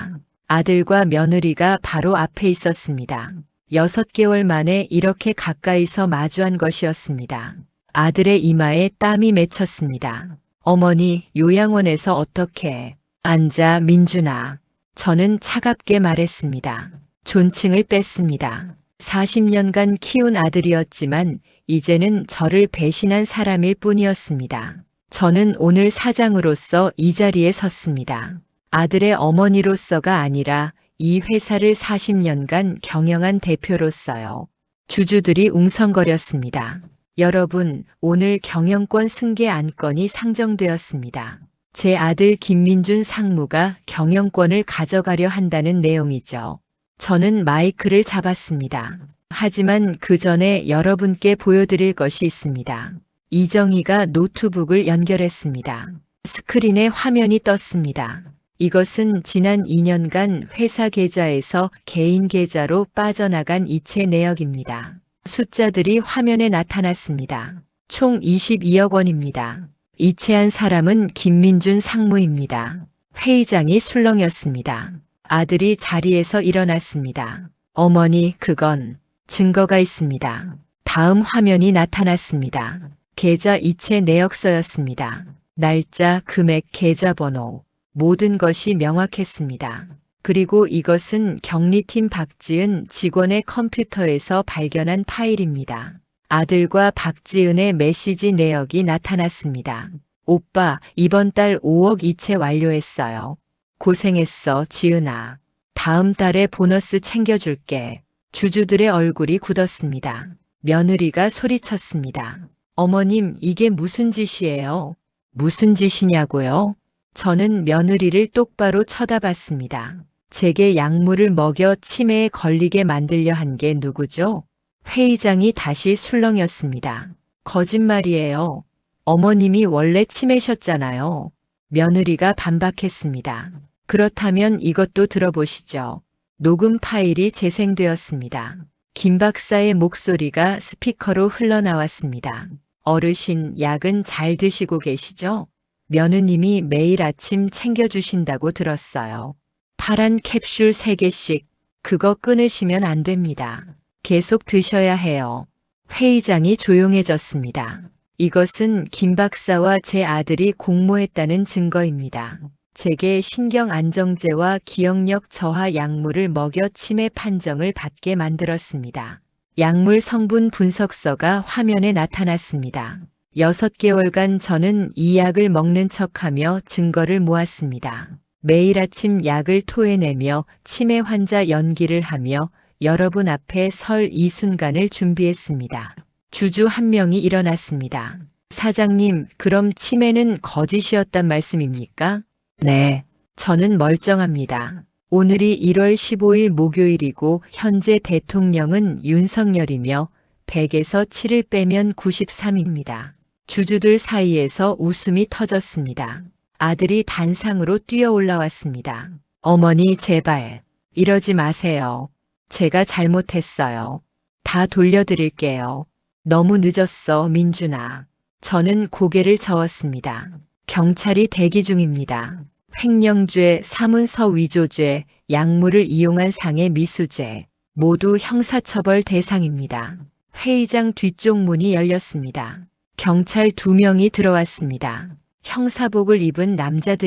[SPEAKER 3] 아들과 며느리가 바로 앞에 있었습니다. 6개월 만에 이렇게 가까이서 마주한 것이었습니다. 아들의 이마에 땀이 맺혔습니다. 어머니, 요양원에서 어떻게? 앉아, 민준아. 저는 차갑게 말했습니다. 존칭을 뺐습니다. 40년간 키운 아들이었지만 이제는 저를 배신한 사람일 뿐이었습니다. 저는 오늘 사장으로서 이 자리에 섰습니다. 아들의 어머니로서가 아니라 이 회사를 40년간 경영한 대표로서요. 주주들이 웅성거렸습니다. 여러분, 오늘 경영권 승계 안건이 상정되었습니다. 제 아들 김민준 상무가 경영권을 가져가려 한다는 내용이죠. 저는 마이크를 잡았습니다. 하지만 그 전에 여러분께 보여드릴 것이 있습니다. 이정희가 노트북을 연결했습니다. 스크린에 화면이 떴습니다. 이것은 지난 2년간 회사 계좌에서 개인 계좌로 빠져나간 이체 내역입니다. 숫자들이 화면에 나타났습니다. 총 22억 원입니다. 이체한 사람은 김민준 상무입니다. 회의장이 술렁였습니다. 아들이 자리에서 일어났습니다. 어머니, 그건 증거가 있습니다. 다음 화면이 나타났습니다. 계좌 이체 내역서였습니다. 날짜, 금액, 계좌번호, 모든 것이 명확했습니다. 그리고 이것은 격리팀 박지은 직원의 컴퓨터에서 발견한 파일입니다. 아들과 박지은의 메시지 내역이 나타났습니다. 오빠, 이번 달 5억 이체 완료했어요. 고생했어, 지은아. 다음 달에 보너스 챙겨줄게. 주주들의 얼굴이 굳었습니다. 며느리가 소리쳤습니다. 어머님, 이게 무슨 짓이에요? 무슨 짓이냐고요? 저는 며느리를 똑바로 쳐다봤습니다. 제게 약물을 먹여 치매에 걸리게 만들려 한 게 누구죠? 회의장이 다시 술렁였습니다. 거짓말이에요. 어머님이 원래 치매셨잖아요. 며느리가 반박했습니다. 그렇다면 이것도 들어보시죠. 녹음 파일이 재생되었습니다. 김 박사의 목소리가 스피커로 흘러나왔습니다. 어르신, 약은 잘 드시고 계시죠? 며느님이 매일 아침 챙겨주신다고 들었어요. 파란 캡슐 3개씩, 그거 끊으시면 안 됩니다. 계속 드셔야 해요. 회의장이 조용해졌습니다. 이것은 김 박사와 제 아들이 공모했다는 증거입니다. 제게 신경안정제와 기억력 저하 약물을 먹여 치매 판정을 받게 만들었습니다. 약물 성분 분석서가 화면에 나타났습니다. 6개월간 저는 이 약을 먹는 척하며 증거를 모았습니다. 매일 아침 약을 토해내며 치매 환자 연기를 하며 여러분 앞에 설 이 순간을 준비했습니다. 주주 한 명이 일어났습니다. 사장님, 그럼 치매는 거짓이었단 말씀입니까? 네, 저는 멀쩡합니다. 오늘이 1월 15일 목요일이고 현재 대통령은 윤석열이며 100에서 7을 빼면 93입니다. 주주들 사이에서 웃음이 터졌습니다. 아들이 단상으로 뛰어 올라왔습니다. 어머니, 제발 이러지 마세요. 제가 잘못했어요. 다 돌려드릴게요. 너무 늦었어, 민준아. 저는 고개를 저었습니다. 경찰이 대기 중입니다. 횡령죄, 사문서 위조죄, 약물을 이용한 상해 미수죄, 모두 형사처벌 대상입니다. 회의장 뒤쪽 문이 열렸습니다. 경찰 2명이 들어왔습니다. 형사복을 입은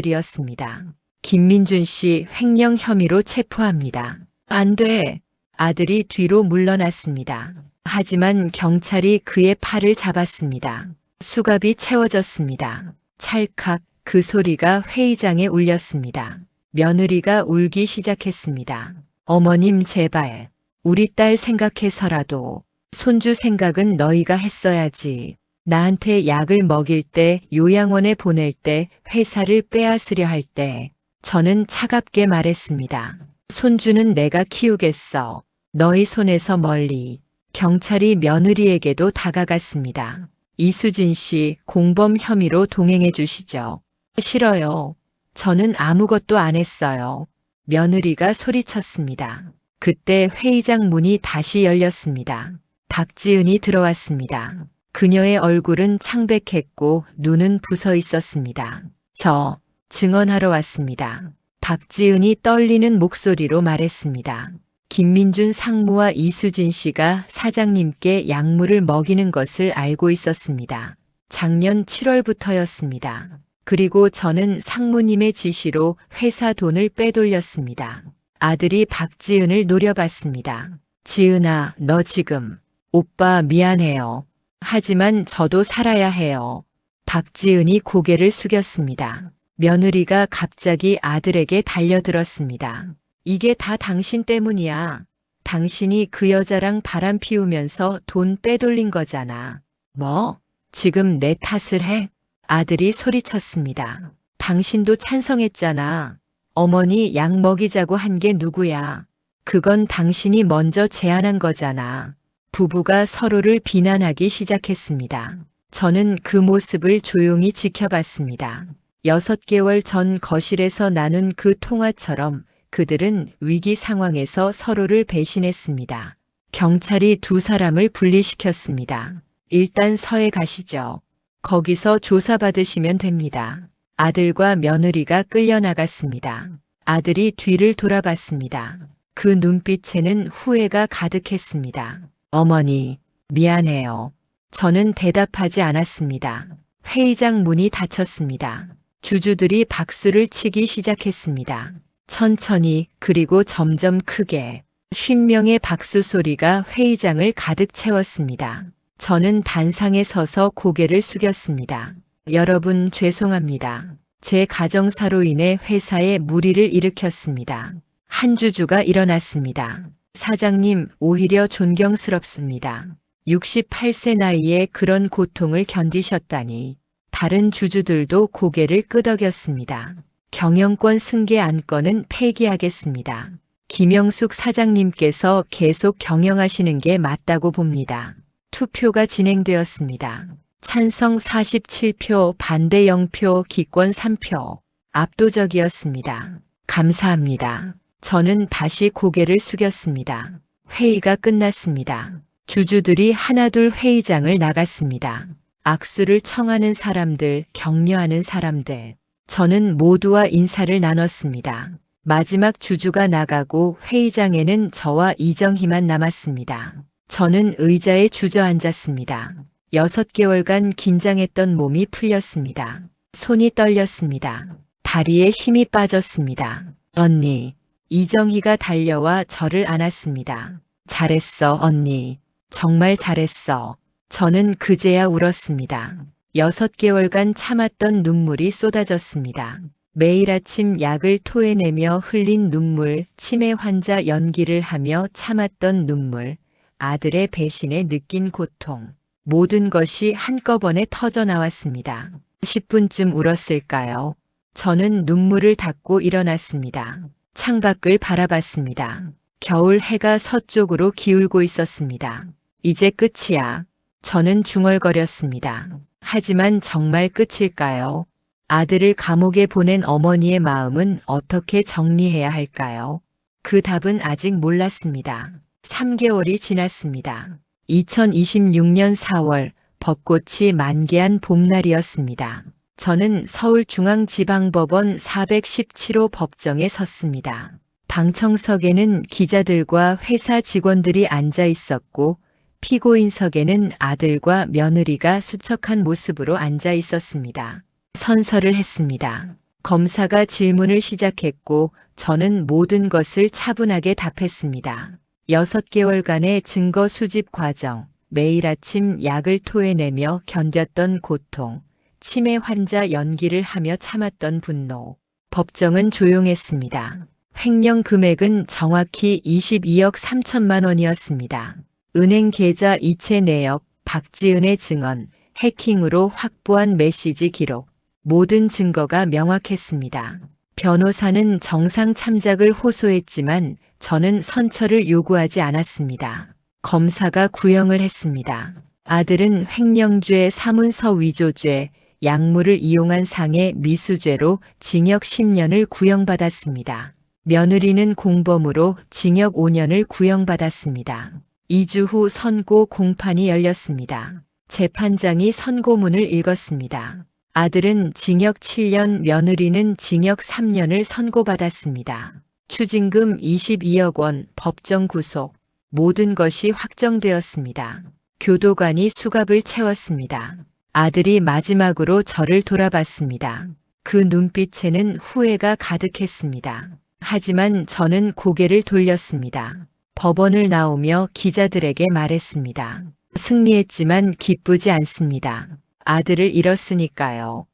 [SPEAKER 3] 남자들이었습니다. 김민준 씨 횡령 혐의로 체포합니다. 안 돼. 아들이 뒤로 물러났습니다. 하지만 경찰이 그의 팔을 잡았습니다. 수갑이 채워졌습니다. 찰칵, 그 소리가 회의장에 울렸습니다. 며느리가 울기 시작했습니다. 어머님, 제발 우리 딸 생각해서라도 손주 생각은 너희가 했어야지. 나한테 약을 먹일 때, 요양원에 보낼 때, 회사를 빼앗으려 할 때 저는 차갑게 말했습니다. 손주는 내가 키우겠어. 너희 손에서 멀리. 경찰이 며느리에게도 다가갔습니다. 이수진 씨, 공범 혐의로 동행해 주시죠. 싫어요. 저는 아무것도 안 했어요. 며느리가 소리쳤습니다. 그때 회의장 문이 다시 열렸습니다. 박지은이 들어왔습니다. 그녀의 얼굴은 창백했고 눈은 부서 있었습니다. 저 증언하러 왔습니다. 박지은이 떨리는 목소리로 말했습니다. 김민준 상무와 이수진 씨가 사장님께 약물을 먹이는 것을 알고 있었습니다. 작년 7월부터였습니다. 그리고 저는 상무님의 지시로 회사 돈을 빼돌렸습니다. 아들이 박지은을 노려봤습니다. 지은아, 너 지금. 오빠 미안해요. 하지만 저도 살아야 해요. 박지은이 고개를 숙였습니다. 며느리가 갑자기 아들에게 달려들었습니다. 이게 다 당신 때문이야. 당신이 그 여자랑 바람 피우면서 돈 빼돌린 거잖아. 뭐? 지금 내 탓을 해? 아들이 소리쳤습니다. 당신도 찬성했잖아. 어머니 약 먹이자고 한 게 누구야? 그건 당신이 먼저 제안한 거잖아. 부부가 서로를 비난하기 시작했습니다. 저는 그 모습을 조용히 지켜봤습니다. 6개월 전 거실에서 나눈 그 통화처럼 그들은 위기 상황에서 서로를 배신했습니다. 경찰이 2사람을 분리시켰습니다. 일단 서해 가시죠. 거기서 조사받으시면 됩니다. 아들과 며느리가 끌려나갔습니다. 아들이 뒤를 돌아봤습니다. 그 눈빛에는 후회가 가득했습니다. 어머니, 미안해요. 저는 대답하지 않았습니다. 회의장 문이 닫혔습니다. 주주들이 박수를 치기 시작했습니다. 천천히, 그리고 점점 크게 50명의 박수 소리가 회의장을 가득 채웠습니다. 저는 단상에 서서 고개를 숙였습니다. 여러분, 죄송합니다. 제 가정사로 인해 회사에 무리를 일으켰습니다. 한 주주가 일어났습니다. 사장님, 오히려 존경스럽습니다. 68세 나이에 그런 고통을 견디셨다니. 다른 주주들도 고개를 끄덕였습니다. 경영권 승계 안건은 폐기하겠습니다. 김영숙 사장님께서 계속 경영하시는 게 맞다고 봅니다. 투표가 진행되었습니다. 찬성 47표, 반대 0표, 기권 3표. 압도적이었습니다. 감사합니다. 저는 다시 고개를 숙였습니다. 회의가 끝났습니다. 주주들이 하나둘 회의장을 나갔습니다. 악수를 청하는 사람들, 격려하는 사람들. 저는 모두와 인사를 나눴습니다. 마지막 주주가 나가고 회의장에는 저와 이정희만 남았습니다. 저는 의자에 주저앉았습니다. 6개월간 긴장했던 몸이 풀렸습니다. 손이 떨렸습니다. 다리에 힘이 빠졌습니다. 언니, 이정희가 달려와 저를 안았습니다. 잘했어, 언니. 정말 잘했어. 저는 그제야 울었습니다. 6개월간 참았던 눈물이 쏟아졌습니다. 매일 아침 약을 토해내며 흘린 눈물, 치매 환자 연기를 하며 참았던 눈물, 아들의 배신에 느낀 고통. 모든 것이 한꺼번에 터져 나왔습니다. 10분쯤 울었을까요? 저는 눈물을 닦고 일어났습니다. 창밖을 바라봤습니다. 겨울 해가 서쪽으로 기울고 있었습니다. 이제 끝이야. 저는 중얼거렸습니다. 하지만 정말 끝일까요? 아들을 감옥에 보낸 어머니의 마음은 어떻게 정리해야 할까요? 그 답은 아직 몰랐습니다. 3개월이 지났습니다. 2026년 4월 벚꽃이 만개한 봄날이었습니다. 저는 서울중앙지방법원 417호 법정에 섰습니다. 방청석에는 기자들과 회사 직원들이 앉아 있었고 피고인석에는 아들과 며느리가 수척한 모습으로 앉아 있었습니다. 선서를 했습니다. 검사가 질문을 시작했고 저는 모든 것을 차분하게 답했습니다. 6개월간의 증거 수집 과정, 매일 아침 약을 토해내며 견뎠던 고통, 치매 환자 연기를 하며 참았던 분노. 법정은 조용했습니다. 횡령 금액은 정확히 22억 3천만 원이었습니다. 은행 계좌 이체 내역, 박지은의 증언, 해킹으로 확보한 메시지 기록. 모든 증거가 명확했습니다. 변호사는 정상 참작을 호소했지만 저는 선처를 요구하지 않았습니다. 검사가 구형을 했습니다. 아들은 횡령죄, 사문서 위조죄, 약물을 이용한 상해 미수죄로 징역 10년을 구형받았습니다. 며느리는 공범으로 징역 5년을 구형받았습니다. 2주 후 선고 공판이 열렸습니다. 재판장이 선고문을 읽었습니다. 아들은 징역 7년, 며느리는 징역 3년을 선고받았습니다. 추징금 22억 원, 법정 구속. 모든 것이 확정되었습니다. 교도관이 수갑을 채웠습니다. 아들이 마지막으로 저를 돌아봤습니다. 그 눈빛에는 후회가 가득했습니다. 하지만 저는 고개를 돌렸습니다. 법원을 나오며 기자들에게 말했습니다. 승리했지만 기쁘지 않습니다. 아들을 잃었으니까요.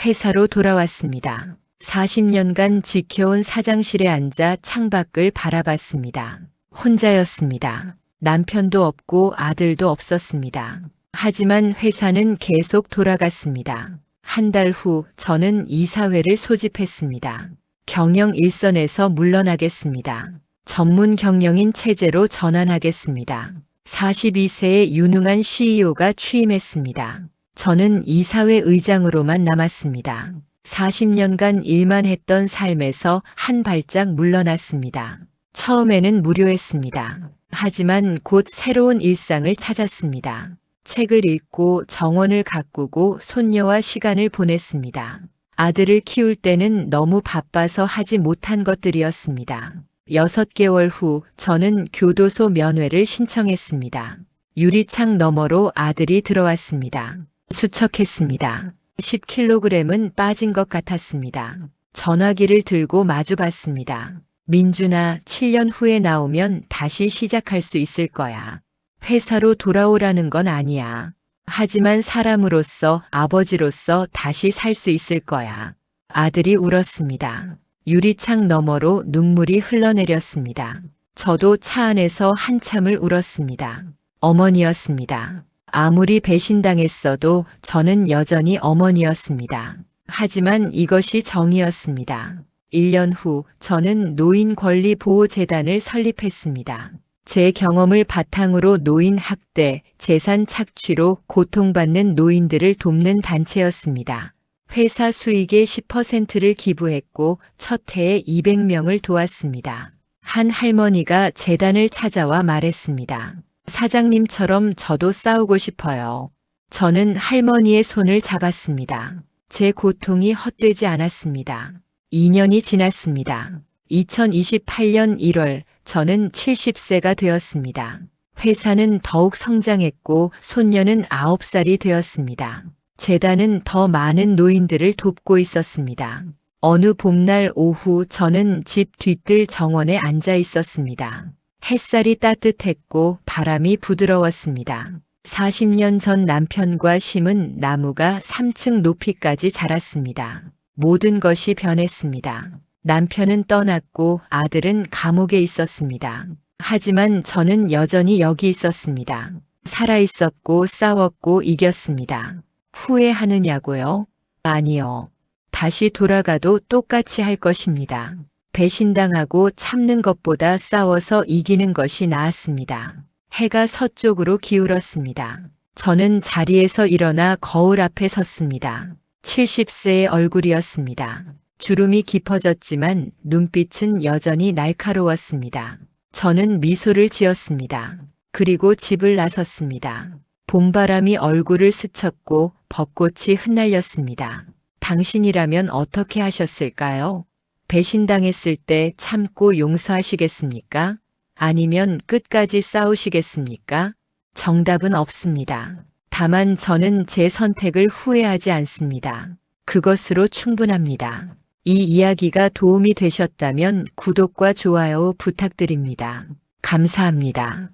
[SPEAKER 3] 회사로 돌아왔습니다. 40년간 지켜온 사장실에 앉아 창밖을 바라봤습니다. 혼자였습니다. 남편도 없고 아들도 없었습니다. 하지만 회사는 계속 돌아갔습니다. 한 달 후 저는 이사회를 소집했습니다. 경영 일선에서 물러나겠습니다. 전문 경영인 체제로 전환하겠습니다. 42세의 유능한 CEO가 취임했습니다. 저는 이사회 의장으로만 남았습니다. 40년간 일만 했던 삶에서 한 발짝 물러났습니다. 처음에는 무료했습니다. 하지만 곧 새로운 일상을 찾았습니다. 책을 읽고 정원을 가꾸고 손녀와 시간을 보냈습니다. 아들을 키울 때는 너무 바빠서 하지 못한 것들이었습니다. 6개월 후 저는 교도소 면회를 신청했습니다. 유리창 너머로 아들이 들어왔습니다. 수척했습니다. 10kg은 빠진 것 같았습니다. 전화기를 들고 마주봤습니다. 민준아, 7년 후에 나오면 다시 시작할 수 있을 거야. 회사로 돌아오라는 건 아니야. 하지만 사람으로서, 아버지로서 다시 살 수 있을 거야. 아들이 울었습니다. 유리창 너머로 눈물이 흘러내렸습니다. 저도 차 안에서 한참을 울었습니다. 어머니였습니다. 아무리 배신당했어도 저는 여전히 어머니였습니다. 하지만 이것이 정이었습니다. 1년 후 저는 노인권리보호재단을 설립했습니다. 제 경험을 바탕으로 노인 학대, 재산 착취로 고통받는 노인들을 돕는 단체였습니다. 회사 수익의 10%를 기부했고 첫 해에 200명을 도왔습니다. 한 할머니가 재단을 찾아와 말했습니다. 사장님처럼 저도 싸우고 싶어요. 저는 할머니의 손을 잡았습니다. 제 고통이 헛되지 않았습니다. 2년이 지났습니다. 2028년 1월 저는 70세가 되었습니다. 회사는 더욱 성장했고 손녀는 9살이 되었습니다. 재단은 더 많은 노인들을 돕고 있었습니다. 어느 봄날 오후 저는 집 뒤뜰 정원에 앉아 있었습니다. 햇살이 따뜻했고 바람이 부드러웠습니다. 40년 전 남편과 심은 나무가 3층 높이까지 자랐습니다. 모든 것이 변했습니다. 남편은 떠났고 아들은 감옥에 있었습니다. 하지만 저는 여전히 여기 있었습니다. 살아 있었고 싸웠고 이겼습니다. 후회하느냐고요? 아니요. 다시 돌아가도 똑같이 할 것입니다. 배신당하고 참는 것보다 싸워서 이기는 것이 나았습니다. 해가 서쪽으로 기울었습니다. 저는 자리에서 일어나 거울 앞에 섰습니다. 70세의 얼굴이었습니다. 주름이 깊어졌지만 눈빛은 여전히 날카로웠습니다. 저는 미소를 지었습니다. 그리고 집을 나섰습니다. 봄바람이 얼굴을 스쳤고 벚꽃이 흩날렸습니다. 당신이라면 어떻게 하셨을까요? 배신당했을 때 참고 용서하시겠습니까? 아니면 끝까지 싸우시겠습니까? 정답은 없습니다. 다만 저는 제 선택을 후회하지 않습니다. 그것으로 충분합니다. 이 이야기가 도움이 되셨다면 구독과 좋아요 부탁드립니다. 감사합니다.